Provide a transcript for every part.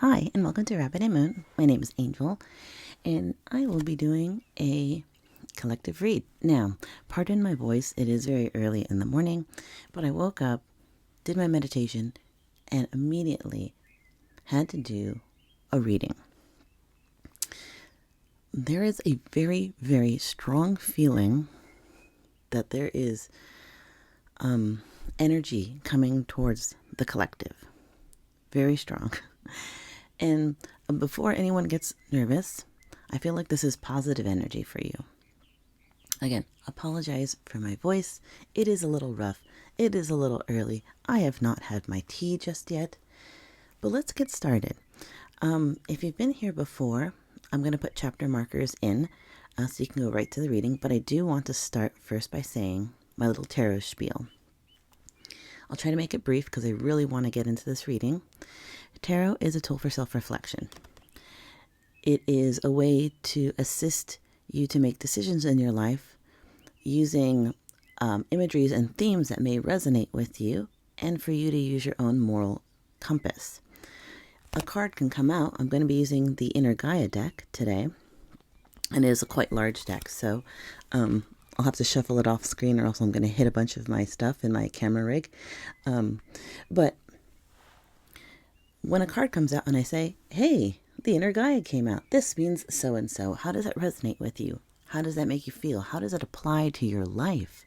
Hi, and welcome to Rabbit and Moon. My name is Angel, and I will be doing a collective read. Now, pardon my voice, it is very early in the morning, but I woke up, did my meditation, and immediately had to do a reading. There is a very, very strong feeling that there is energy coming towards the collective. Very strong. And before anyone gets nervous, I feel like this is positive energy for you. Again, apologize for my voice. It is a little rough. It is a little early. I have not had my tea just yet. But let's get started. If you've been here before, I'm going to put chapter markers in so you can go right to the reading. But I do want to start first by saying my little tarot spiel. I'll try to make it brief because I really want to get into this reading. Tarot is a tool for self-reflection. It is a way to assist you to make decisions in your life using imageries and themes that may resonate with you, and for you to use your own moral compass. A card can come out. I'm going to be using the Inner Gaia deck today, and it is a quite large deck, so I'll have to shuffle it off screen or else I'm going to hit a bunch of my stuff in my camera rig. But when a card comes out and I say, hey, the Inner Gaia came out, this means so and so. How does that resonate with you? How does that make you feel? How does it apply to your life?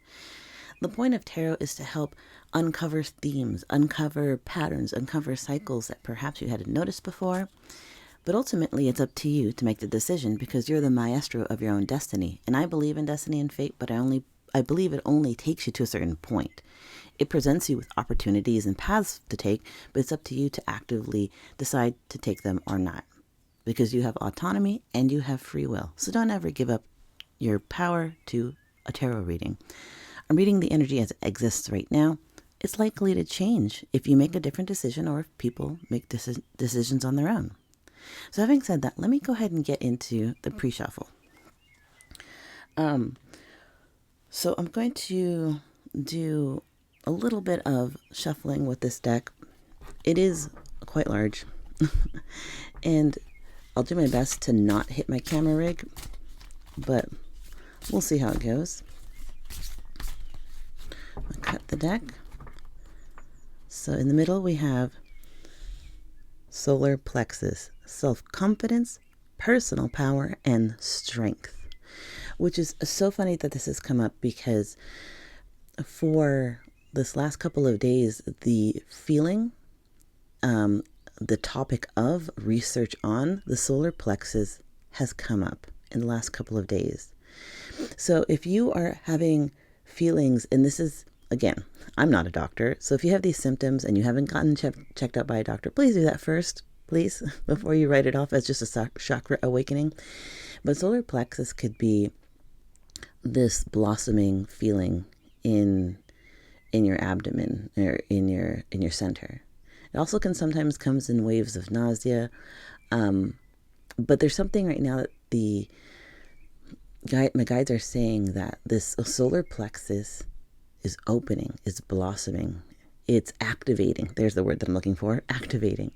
The point of tarot is to help uncover themes, uncover patterns, uncover cycles that perhaps you hadn't noticed before. But ultimately, it's up to you to make the decision because you're the maestro of your own destiny. And I believe in destiny and fate, but I believe it only takes you to a certain point. It presents you with opportunities and paths to take, but it's up to you to actively decide to take them or not. Because you have autonomy and you have free will. So don't ever give up your power to a tarot reading. I'm reading the energy as it exists right now. It's likely to change if you make a different decision or if people make decisions on their own. So having said that, let me go ahead and get into the pre-shuffle. So I'm going to do a little bit of shuffling with this deck. It is quite large. And I'll do my best to not hit my camera rig, but we'll see how it goes. I'll cut the deck. So in the middle we have solar plexus, self-confidence, personal power, and strength. Which is so funny that this has come up because for this last couple of days, the feeling, the topic of research on the solar plexus has come up in the last couple of days. So if you are having feelings, and this is, again, I'm not a doctor, so if you have these symptoms and you haven't gotten checked out by a doctor, please do that first, please, before you write it off as just a chakra awakening. But solar plexus could be this blossoming feeling in your abdomen or in your center. It also can sometimes comes in waves of nausea, but there's something right now that my guides are saying that this solar plexus is opening, is blossoming, it's activating. There's the word that I'm looking for, activating.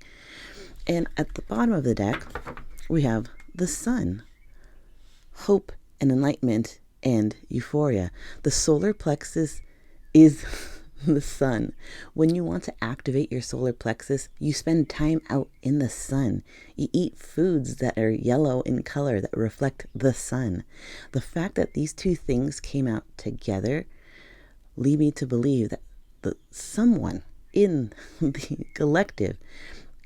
And at the bottom of the deck, we have the sun, hope and enlightenment and euphoria. The solar plexus is the sun. When you want to activate your solar plexus, you spend time out in the sun. You eat foods that are yellow in color that reflect the sun. The fact that these two things came out together lead me to believe that someone in the collective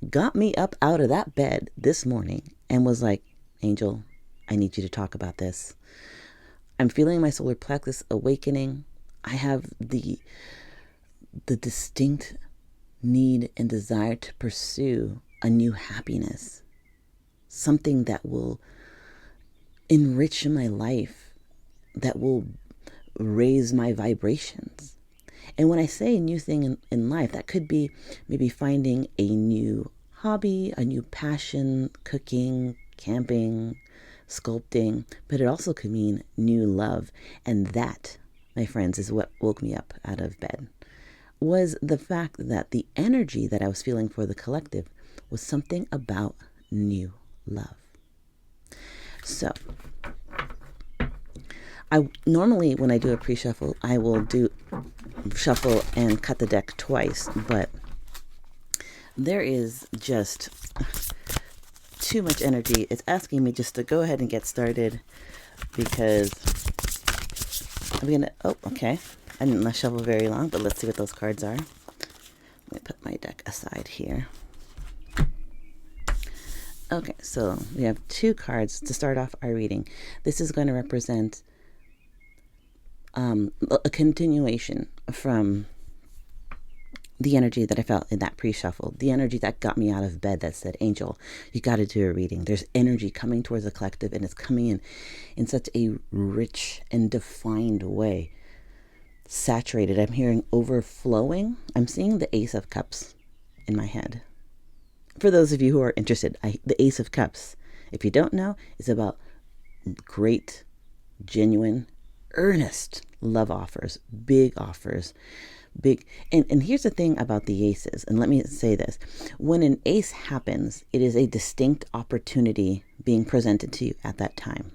got me up out of that bed this morning and was like, Angel, I need you to talk about this. I'm feeling my solar plexus awakening. I have the distinct need and desire to pursue a new happiness, something that will enrich my life, that will raise my vibrations. And when I say a new thing in life, that could be maybe finding a new hobby, a new passion, cooking, camping, sculpting, but it also could mean new love. And that, my friends, is what woke me up out of bed, was the fact that the energy that I was feeling for the collective was something about new love. So I normally, when I do a pre-shuffle, I will do shuffle and cut the deck twice, but there is just too much energy. It's asking me just to go ahead and get started because I'm gonna, oh, okay. I didn't shuffle very long, but let's see what those cards are. Let me put my deck aside here. Okay, so we have 2 cards to start off our reading. This is going to represent a continuation from the energy that I felt in that pre-shuffle, the energy that got me out of bed that said, Angel, you got to do a reading. There's energy coming towards the collective, and it's coming in such a rich and defined way. Saturated. I'm hearing overflowing. I'm seeing the Ace of Cups in my head. For those of you who are interested, the Ace of Cups, if you don't know, is about great, genuine, earnest love offers, big offers, big. And here's the thing about the aces, and let me say this. When an ace happens, it is a distinct opportunity being presented to you at that time.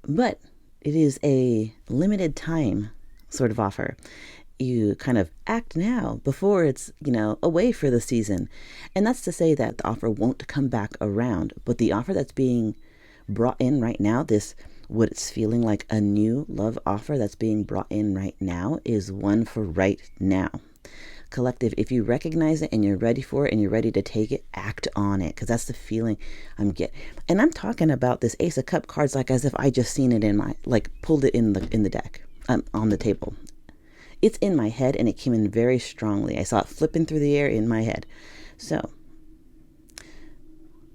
But it is a limited time sort of offer. You kind of act now before it's, away for the season. And that's to say that the offer won't come back around. But the offer that's being brought in right now, what it's feeling like a new love offer that's being brought in right now, is one for right now. Collective, if you recognize it and you're ready for it and you're ready to take it, act on it, because that's the feeling I'm getting. And I'm talking about this Ace of Cup cards like as if I just seen it pulled it in the deck, on the table. It's in my head, and it came in very strongly. I saw it flipping through the air in my head. So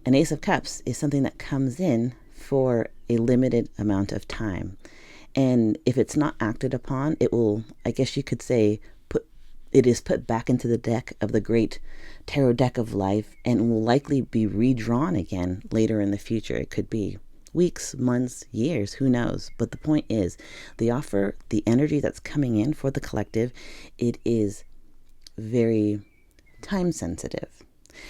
an Ace of Cups is something that comes in for a limited amount of time. And if it's not acted upon, it will, I guess you could say, it is put back into the deck of the great tarot deck of life, and will likely be redrawn again later in the future. It could be weeks, months, years, who knows? But the point is, the offer, the energy that's coming in for the collective, it is very time sensitive.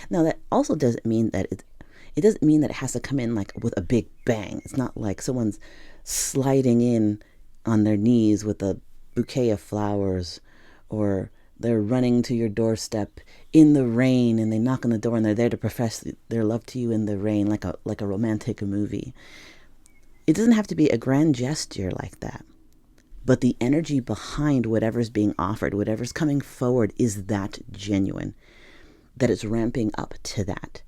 Now, that also doesn't mean that it doesn't mean that it has to come in like with a big bang. It's not like someone's sliding in on their knees with a bouquet of flowers, or they're running to your doorstep in the rain and they knock on the door and they're there to profess their love to you in the rain, like a romantic movie. It doesn't have to be a grand gesture like that. But the energy behind whatever's being offered, whatever's coming forward, is that genuine, that it's ramping up to that.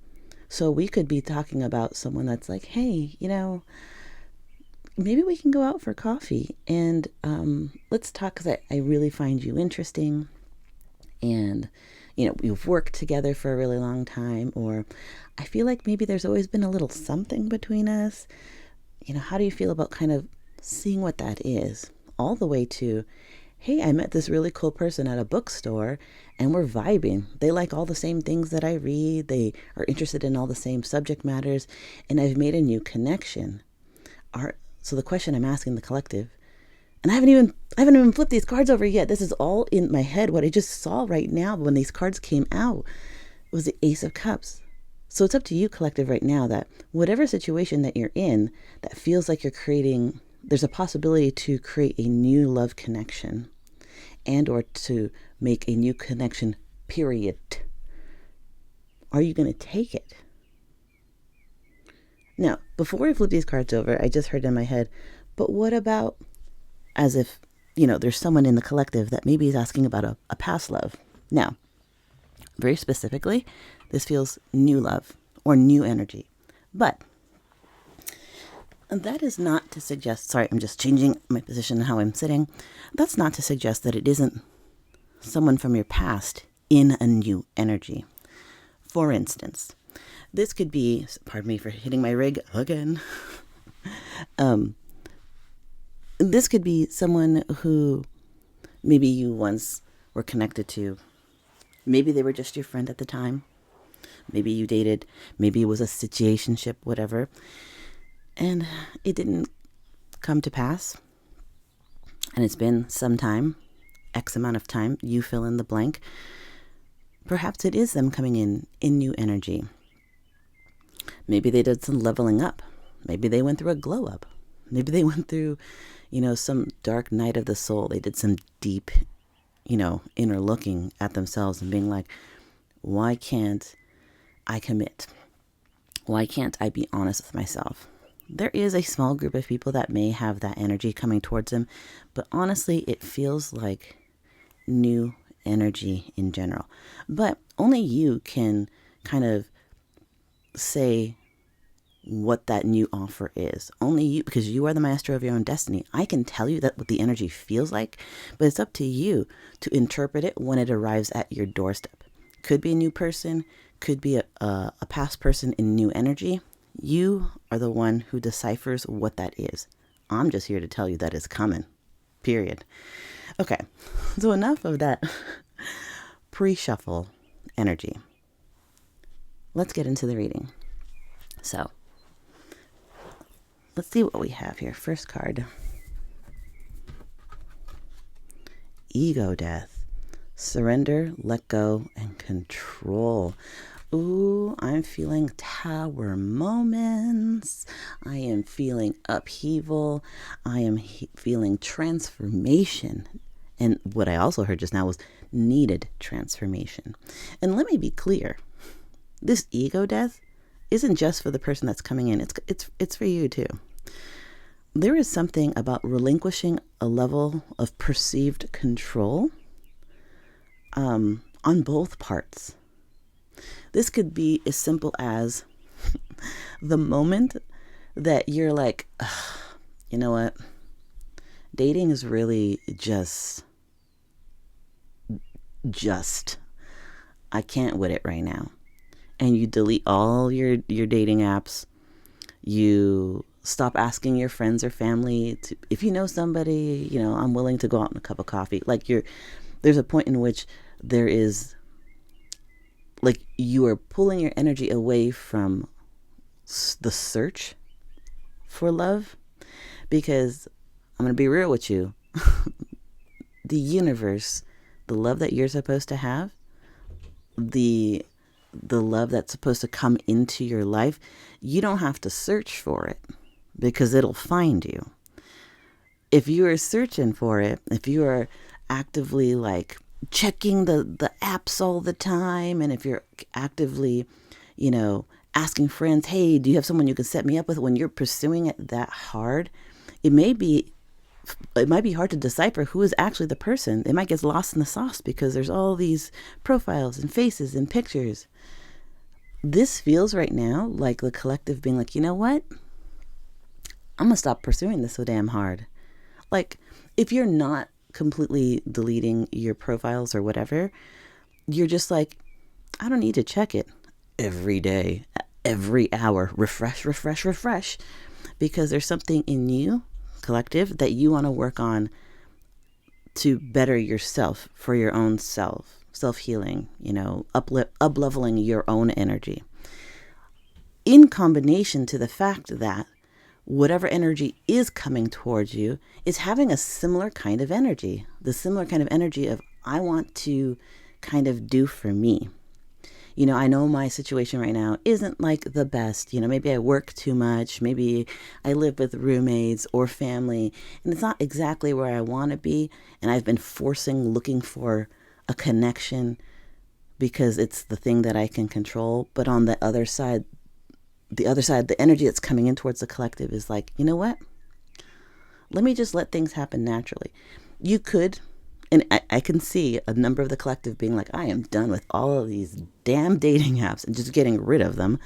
So we could be talking about someone that's like, hey, maybe we can go out for coffee and let's talk, because I really find you interesting. And, we've worked together for a really long time, or I feel like maybe there's always been a little something between us. How do you feel about kind of seeing what that is? All the way to, hey, I met this really cool person at a bookstore and we're vibing. They like all the same things that I read. They are interested in all the same subject matters, and I've made a new connection. So the question I'm asking the collective, and I haven't even flipped these cards over yet. This is all in my head. What I just saw right now when these cards came out was the Ace of Cups. So it's up to you, collective, right now, that whatever situation that you're in that feels like there's a possibility to create a new love connection, and or to make a new connection, period. Are you going to take it? Now, before I flip these cards over, I just heard in my head, but what about, as if, there's someone in the collective that maybe is asking about a past love. Now, very specifically, this feels new love or new energy. But that is not to suggest, sorry, I'm just changing my position and how I'm sitting. That's not to suggest that it isn't someone from your past in a new energy. For instance, this could be, pardon me for hitting my rig again. This could be someone who maybe you once were connected to. Maybe they were just your friend at the time. Maybe you dated. Maybe it was a situationship, whatever. And it didn't come to pass. And it's been some time, X amount of time, you fill in the blank. Perhaps it is them coming in new energy. Maybe they did some leveling up. Maybe they went through a glow up. Maybe they went through, some dark night of the soul. They did some deep, inner looking at themselves and being like, why can't I commit? Why can't I be honest with myself? There is a small group of people that may have that energy coming towards them, but honestly, it feels like new energy in general. But only you can kind of say what that new offer is. Only you, because you are the master of your own destiny. I can tell you that what the energy feels like, but it's up to you to interpret it when it arrives at your doorstep. Could be a new person, could be a past person in new energy. You are the one who deciphers what that is. I'm just here to tell you that it's coming. Period. Okay, so enough of that pre-shuffle energy. Let's get into the reading. So, let's see what we have here. First card. Ego death. Surrender, let go, and control. Ooh, I'm feeling tower moments. I am feeling upheaval. I am feeling transformation. And what I also heard just now was needed transformation. And let me be clear. This ego death isn't just for the person that's coming in. It's for you too. There is something about relinquishing a level of perceived control on both parts. This could be as simple as the moment that you're like, you know what? Dating is really just, I can't with it right now. And you delete all your dating apps. You stop asking your friends or family to, if you know somebody, I'm willing to go out on a cup of coffee. Like there's a point in which there is, like, you are pulling your energy away from the search for love, because I'm going to be real with you. The universe, the love that you're supposed to have, the love that's supposed to come into your life, you don't have to search for it because it'll find you. If you are searching for it, if you are actively like checking the apps all the time, and if you're actively, asking friends, hey, do you have someone you can set me up with? When you're pursuing it that hard, it might be hard to decipher who is actually the person. It might get lost in the sauce because there's all these profiles and faces and pictures. This feels right now like the collective being like, you know what? I'm going to stop pursuing this so damn hard. Like, if you're not completely deleting your profiles or whatever, you're just like, I don't need to check it every day, every hour, refresh, because there's something in you, collective, that you want to work on to better yourself, for your own self-healing, up-leveling your own energy. In combination to the fact that whatever energy is coming towards you is having a similar kind of energy, the similar kind of energy of, I want to kind of do for me. I know my situation right now isn't like the best. Maybe I work too much. Maybe I live with roommates or family, and it's not exactly where I want to be. And I've been looking for a connection because it's the thing that I can control. But on the other side, the energy that's coming in towards the collective is like, you know what? Let me just let things happen naturally. You could, and I can see a number of the collective being like, I am done with all of these damn dating apps, and just getting rid of them.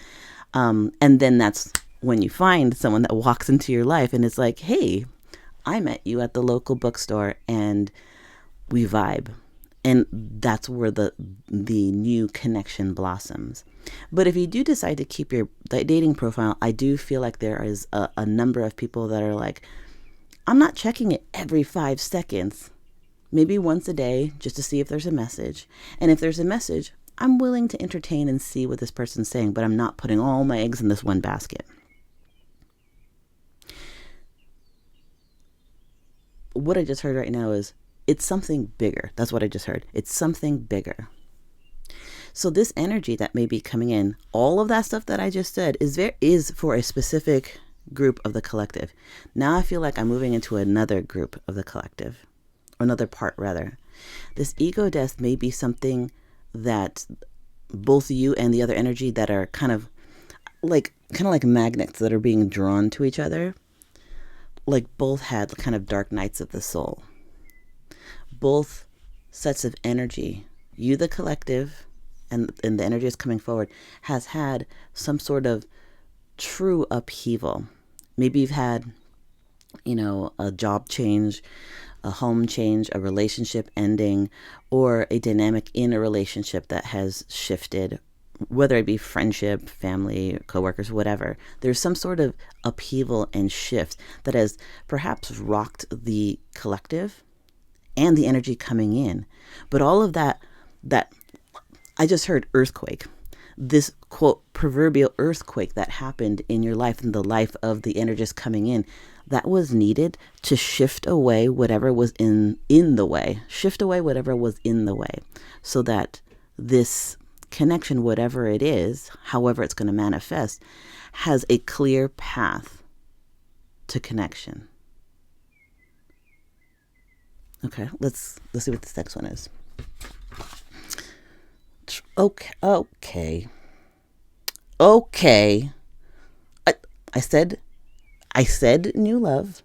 And then that's when you find someone that walks into your life and it's like, hey, I met you at the local bookstore and we vibe. And that's where the new connection blossoms. But if you do decide to keep your dating profile, I do feel like there is a number of people that are like, I'm not checking it every 5 seconds. Maybe once a day, just to see if there's a message. And if there's a message, I'm willing to entertain and see what this person's saying, but I'm not putting all my eggs in this one basket. What I just heard right now is, it's something bigger. That's what I just heard. It's something bigger. So this energy that may be coming in, all of that stuff that I just said is for a specific group of the collective. Now I feel like I'm moving into another group of the collective, or another part rather. This ego death may be something that both you and the other energy that are kind of like magnets that are being drawn to each other, like both had kind of dark nights of the soul. Both sets of energy, you the collective and the energy is coming forward, has had some sort of true upheaval. Maybe you've had, a job change, a home change, a relationship ending, or a dynamic in a relationship that has shifted, whether it be friendship, family, coworkers, whatever. There's some sort of upheaval and shift that has perhaps rocked the collective and the energy coming in. But all of that I just heard earthquake. This quote proverbial earthquake that happened in your life and the life of the energies coming in, that was needed to shift away whatever was in the way. Shift away whatever was in the way, so that this connection, whatever it is, however it's going to manifest, has a clear path to connection. Okay, let's see what this next one is. Okay. I said new love,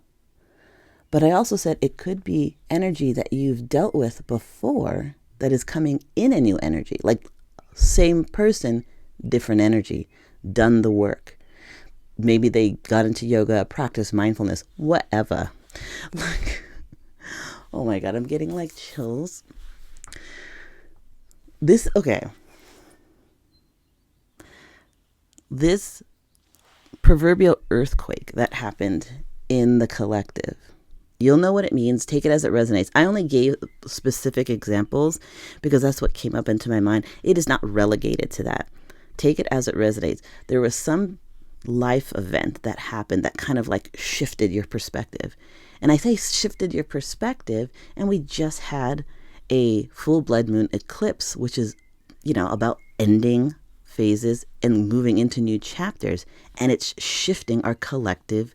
but I also said it could be energy that you've dealt with before that is coming in a new energy. Like same person, different energy, done the work. Maybe they got into yoga, practice mindfulness, whatever. Like, oh my God, I'm getting like chills. This proverbial earthquake that happened in the collective, you'll know what it means. Take it as it resonates. I only gave specific examples because that's what came up into my mind. It is not relegated to that. Take it as it resonates. There was some life event that happened that kind of like shifted your perspective. And I say shifted your perspective, and we just had a full blood moon eclipse, which is, about ending phases and moving into new chapters. And it's shifting our collective,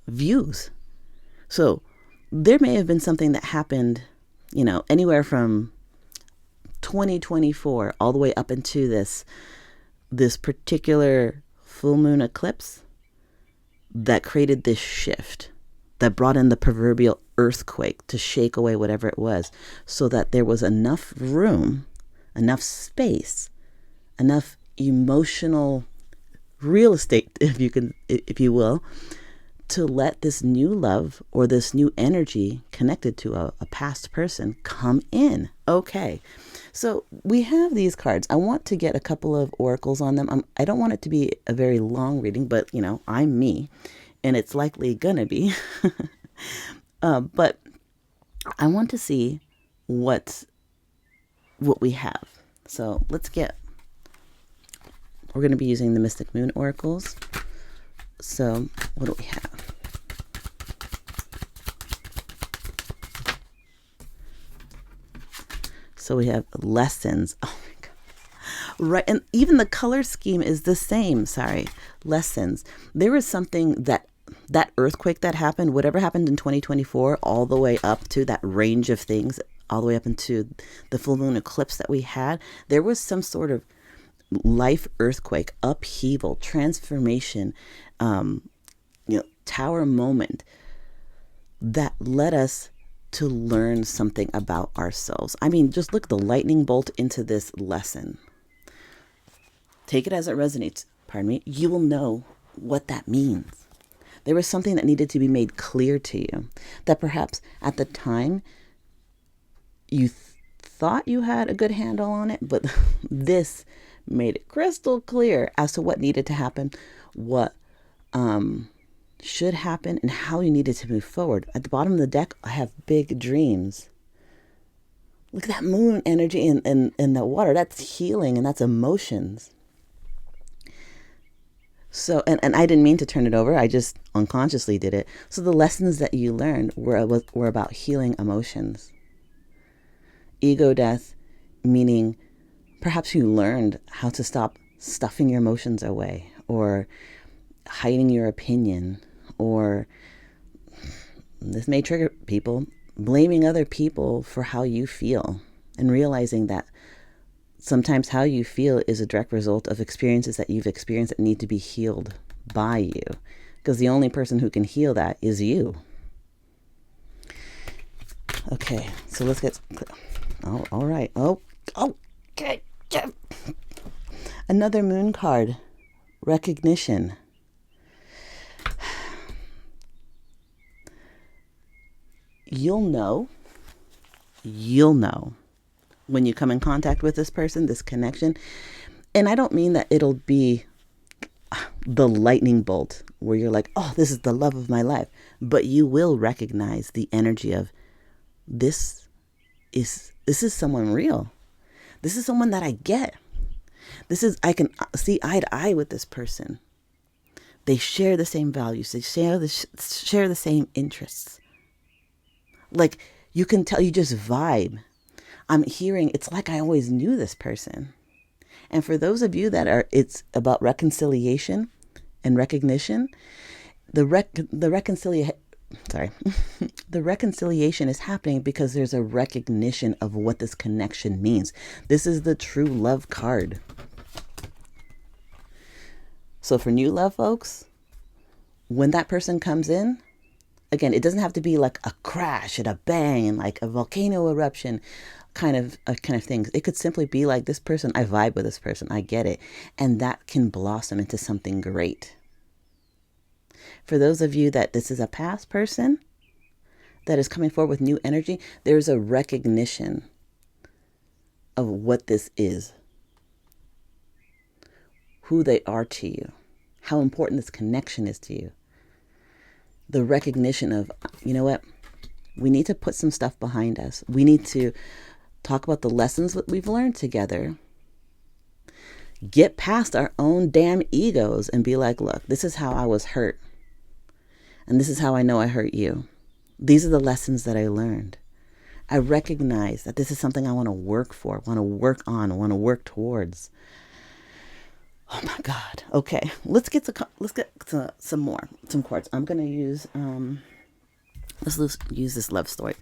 views. So there may have been something that happened, anywhere from 2024 all the way up into this particular full moon eclipse that created this shift, that brought in the proverbial earthquake to shake away whatever it was, so that there was enough room, enough space, enough emotional real estate, if you will, to let this new love or this new energy connected to a past person come in. Okay, so we have these cards. I want to get a couple of oracles on them. I don't want it to be a very long reading, but I'm me, and it's likely gonna be. But I want to see what we have. So we're going to be using the Mystic Moon oracles. So what do we have? So we have lessons. Oh my God. Right. And even the color scheme is the same. Lessons. There was something that earthquake that happened, whatever happened in 2024, all the way up to that range of things, all the way up into the full moon eclipse that we had, there was some sort of life earthquake, upheaval, transformation, tower moment that led us to learn something about ourselves. I mean, just look the lightning bolt into this lesson. Take it as it resonates. Pardon me. You will know what that means. There was something that needed to be made clear to you, that perhaps at the time you thought you had a good handle on it, but this made it crystal clear as to what needed to happen, what should happen, and how you needed to move forward. At the bottom of the deck, I have big dreams. Look at that moon energy in the water. That's healing, and that's emotions. So, and I didn't mean to turn it over. I just unconsciously did it. So the lessons that you learned were about healing emotions. Ego death, meaning Perhaps you learned how to stop stuffing your emotions away, or hiding your opinion, or, this may trigger people, blaming other people for how you feel, and realizing that sometimes how you feel is a direct result of experiences that you've experienced that need to be healed by you, because the only person who can heal that is you. Okay, so let's get, oh, all right. Oh, okay. Another moon card, recognition. You'll know when you come in contact with this person, this connection. And I don't mean that it'll be the lightning bolt where you're like, oh, this is the love of my life. But you will recognize the energy of this is someone real. This is someone that I get. I can see eye to eye with this person. They share the same values. They share the same interests. Like, you can tell, you just vibe. I'm hearing, it's like I always knew this person. And for those of you that it's about reconciliation and recognition, the reconciliation is happening because there's a recognition of what this connection means. This is the true love card. So for new love folks, when that person comes in, again, it doesn't have to be like a crash and a bang, like a volcano eruption kind of things. It could simply be like, this person, I vibe with this person, I get it. And that can blossom into something great. For those of you that this is a past person that is coming forward with new energy, there's a recognition of what this is, who they are to you, how important this connection is to you. The recognition of, you know what, we need to put some stuff behind us. We need to talk about the lessons that we've learned together. Get past our own damn egos and be like, look, this is how I was hurt. And this is how I know I hurt you. These are the lessons that I learned. I recognize that this is something I want to work for, want to work on, want to work towards. Oh my God. Okay, let's get to some cards. I'm gonna use let's use this love story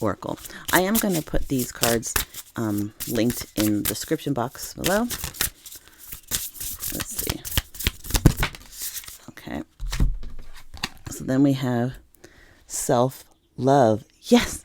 oracle. I am gonna put these cards linked in the description box below. Let's see. Okay. So then we have self-love. Yes.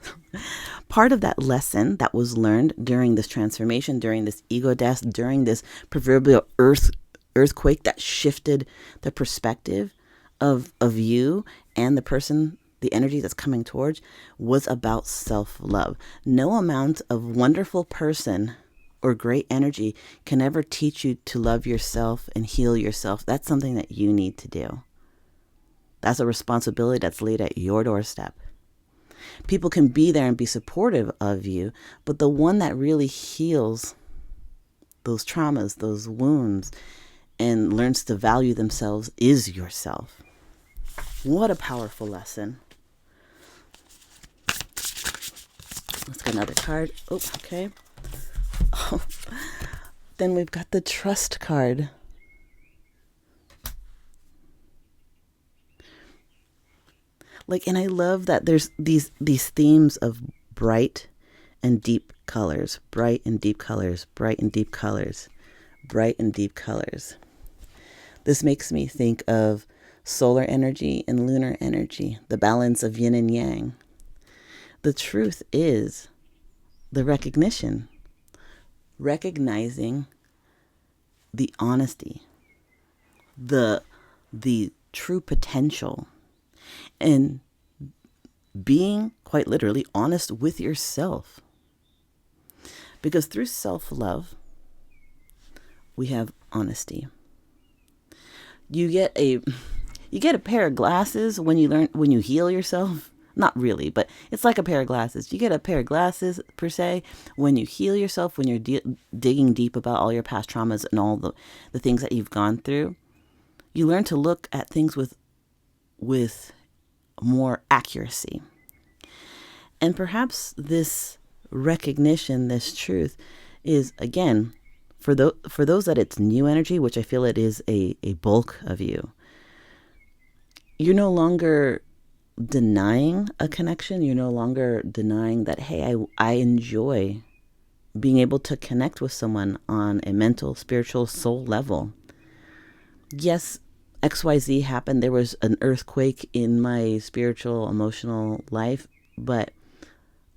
Part of that lesson that was learned during this transformation, during this ego death, during this proverbial earthquake that shifted the perspective of you and the person, the energy that's coming towards, was about self-love. No amount of wonderful person or great energy can ever teach you to love yourself and heal yourself. That's something that you need to do. That's a responsibility that's laid at your doorstep. People can be there and be supportive of you, but the one that really heals those traumas, those wounds, and learns to value themselves is yourself. What a powerful lesson. Let's get another card. Oh, okay. Oh. Then we've got the trust card. Like, and I love that there's these themes of bright and deep colors, bright and deep colors, bright and deep colors, bright and deep colors. This makes me think of solar energy and lunar energy, the balance of yin and yang. The truth is the recognition, recognizing the honesty, the true potential, and being quite literally honest with yourself. Because through self-love, we have honesty. You get a pair of glasses when you heal yourself. Not really, but it's like a pair of glasses. You get a pair of glasses, per se, when you heal yourself, when you're digging deep about all your past traumas and all the things that you've gone through. You learn to look at things with more accuracy. And perhaps this recognition, this truth, is, again, for those that it's new energy, which I feel it is a bulk of you, you're no longer denying a connection. You're no longer denying that, hey, I enjoy being able to connect with someone on a mental, spiritual, soul level. Yes, XYZ happened. There was an earthquake in my spiritual, emotional life, but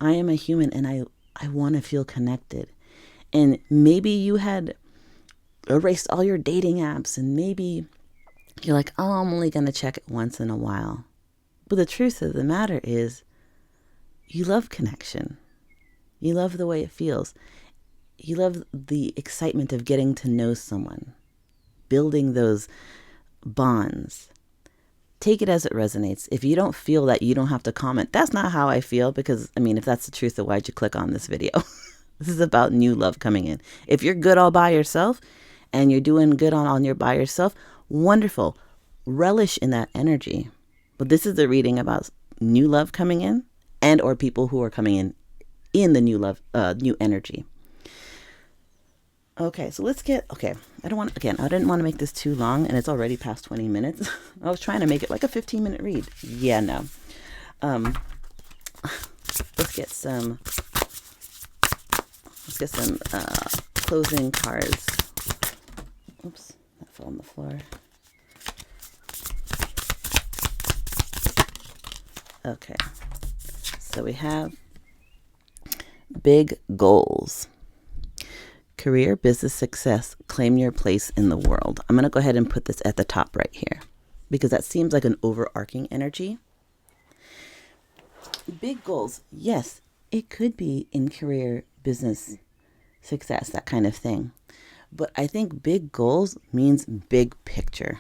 I am a human and I want to feel connected. And maybe you had erased all your dating apps and maybe you're like, oh, I'm only going to check it once in a while. But the truth of the matter is, you love connection. You love the way it feels. You love the excitement of getting to know someone, building those bonds. Take it as it resonates. If you don't feel that, you don't have to comment. That's not how I feel, because, I mean, if that's the truth, then why'd you click on this video? This is about new love coming in. If you're good all by yourself and you're doing good on your by yourself, wonderful. Relish in that energy. But this is the reading about new love coming in, and or people who are coming in the new love, new energy. Okay, so let's get, I didn't want to make this too long, and it's already past 20 minutes. I was trying to make it like a 15-minute read. Yeah, no. Let's get some closing cards. Oops, that fell on the floor. Okay, so we have big goals. Career, business success, claim your place in the world. I'm going to go ahead and put this at the top right here because that seems like an overarching energy. Big goals. Yes, it could be in career, business success, that kind of thing. But I think big goals means big picture.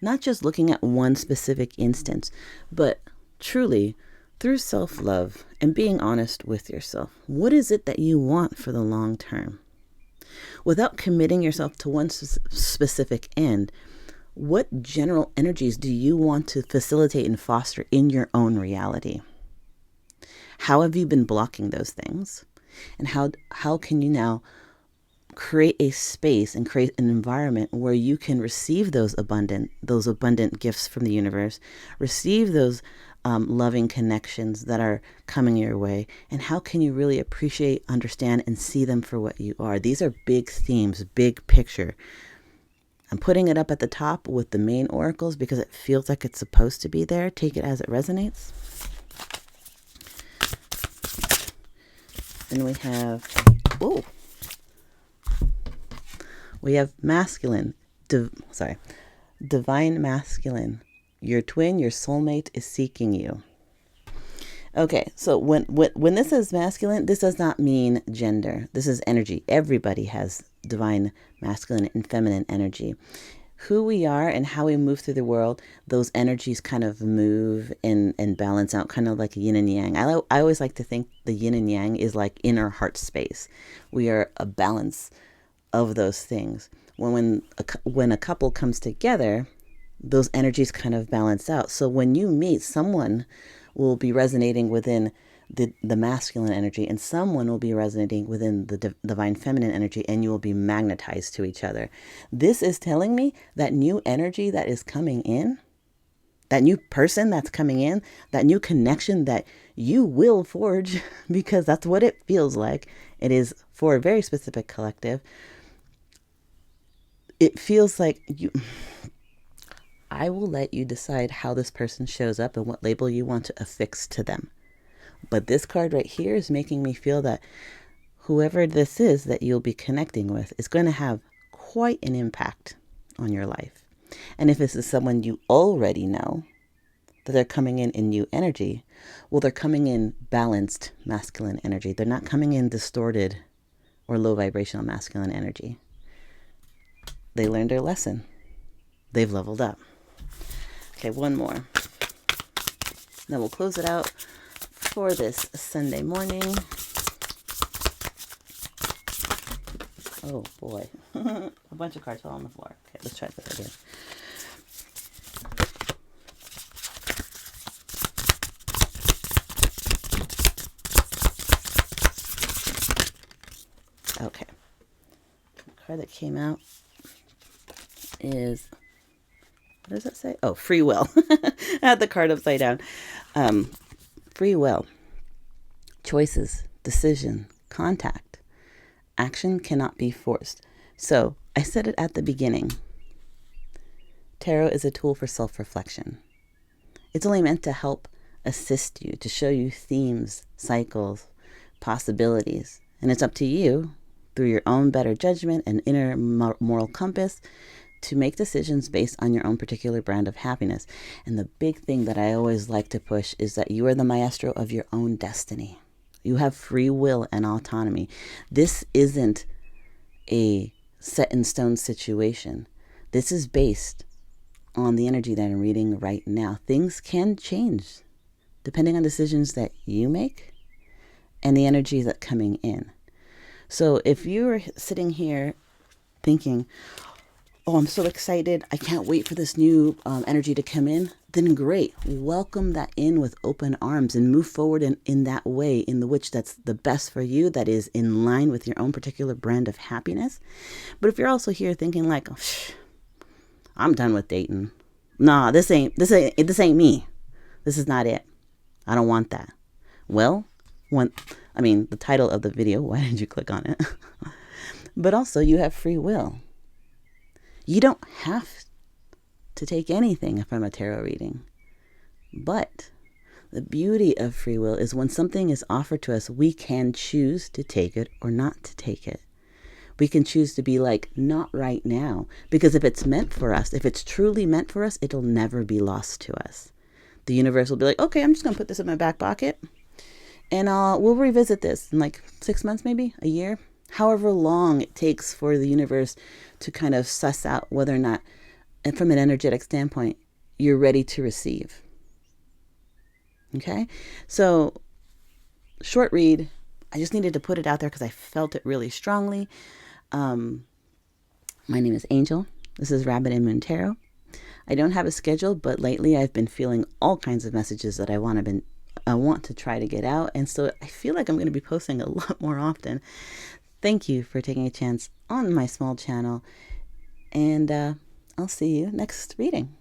Not just looking at one specific instance, but truly through self-love and being honest with yourself. What is it that you want for the long term? Without committing yourself to one specific end, what general energies do you want to facilitate and foster in your own reality? How have you been blocking those things? And how can you now create a space and create an environment where you can receive those abundant gifts from the universe, receive those loving connections that are coming your way, and how can you really appreciate, understand, and see them for what you are? These are big themes, big picture. I'm putting it up at the top with the main oracles because it feels like it's supposed to be there. Take it as it resonates. And we have masculine, divine masculine. Your twin, your soulmate is seeking you. Okay, so when this is masculine, this does not mean gender. This is energy. Everybody has divine masculine and feminine energy. Who we are and how we move through the world, those energies kind of move and balance out, kind of like yin and yang. I always like to think the yin and yang is like inner heart space. We are a balance of those things. When a couple comes together, those energies kind of balance out. So when you meet, someone will be resonating within the masculine energy, and someone will be resonating within the divine feminine energy, and you will be magnetized to each other. This is telling me that new energy that is coming in, that new person that's coming in, that new connection that you will forge, because that's what it feels like. It is for a very specific collective. It feels like I will let you decide how this person shows up and what label you want to affix to them. But this card right here is making me feel that whoever this is that you'll be connecting with is going to have quite an impact on your life. And if this is someone you already know, that they're coming in new energy, well, they're coming in balanced masculine energy. They're not coming in distorted or low vibrational masculine energy. They learned their lesson. They've leveled up. Okay, one more. Then we'll close it out for this Sunday morning. Oh boy, a bunch of cards fell on the floor. Okay, let's try this again. Okay. The card that came out is, what does it say? Oh, free will. I had the card upside down. Free will. Choices, decision, contact. Action cannot be forced. So I said it at the beginning. Tarot is a tool for self-reflection. It's only meant to help assist you, to show you themes, cycles, possibilities. And it's up to you, through your own better judgment and inner moral compass, to make decisions based on your own particular brand of happiness. And the big thing that I always like to push is that you are the maestro of your own destiny. You have free will and autonomy. This isn't a set in stone situation. This is based on the energy that I'm reading right now. Things can change depending on decisions that you make and the energy that's coming in. So if you're sitting here thinking, oh, I'm so excited, I can't wait for this new energy to come in, then great. Welcome that in with open arms and move forward in that way in the which that's the best for you, that is in line with your own particular brand of happiness. But if you're also here thinking like, oh, I'm done with dating. Nah, this ain't me. This is not it. I don't want that. Well, the title of the video, why did you click on it? But also you have free will. You don't have to take anything from a tarot reading. But the beauty of free will is when something is offered to us, we can choose to take it or not to take it. We can choose to be like, not right now. Because if it's meant for us, if it's truly meant for us, it'll never be lost to us. The universe will be like, okay, I'm just going to put this in my back pocket. And we'll revisit this in like 6 months, maybe a year. However long it takes for the universe to kind of suss out whether or not, and from an energetic standpoint, you're ready to receive. Okay? So, short read. I just needed to put it out there because I felt it really strongly. My name is Angel. This is Rabbit and Moon Tarot. I don't have a schedule, but lately I've been feeling all kinds of messages that I want to try to get out. And so I feel like I'm going to be posting a lot more often. Thank you for taking a chance on my small channel, and I'll see you next reading.